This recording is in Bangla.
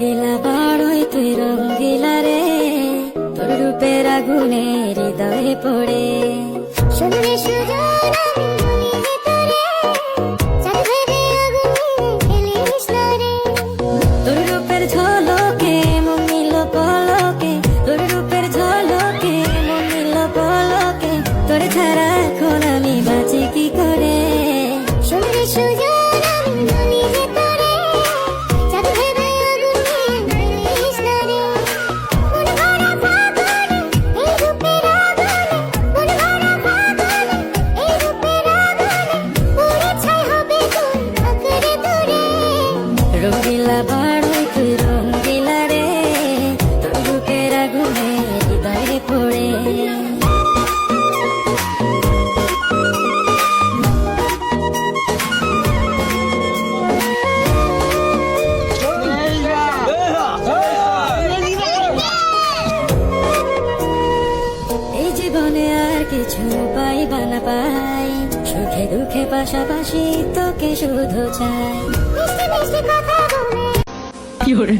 রঙ্গিলা বড়ই তুই রঙ্গিলা রে, তোর রূপের আগুনে হৃদয়ে পড়ে। শুনলে সুজন আমি বলি যে তোরে, চাঁদ ভেবে আগুনে ফেলিস না রে। তোর রূপের ঝলকে মন নিল পলকে, তোর রূপের ঝলকে মন নিল পলকে, তোর ছাড়া এখন আমি বাঁচি কি করে। শুনলে সুজন আমি বলি যে তোরে, চাঁদ ভেবে আগুনে ফেলিস না রে। মন ভরা ফাগুনে এই রূপের আগুনে, মন ভরা ফাগুনে এই রূপের আগুনে, পুড়ে ছাই হবে তোর আঁকড়ে ধরে। রঙ্গিলা বড়ই তুই রঙ্গিলা রে, তোর রূপের আগুনে হৃদয়ে পড়ে। এই জীবনে আর কিছু পাইবা না পাই, সুখে দুঃখে পাশাপাশি তোকে শুধু চাই। মিষ্টি মিষ্টি কথা বলে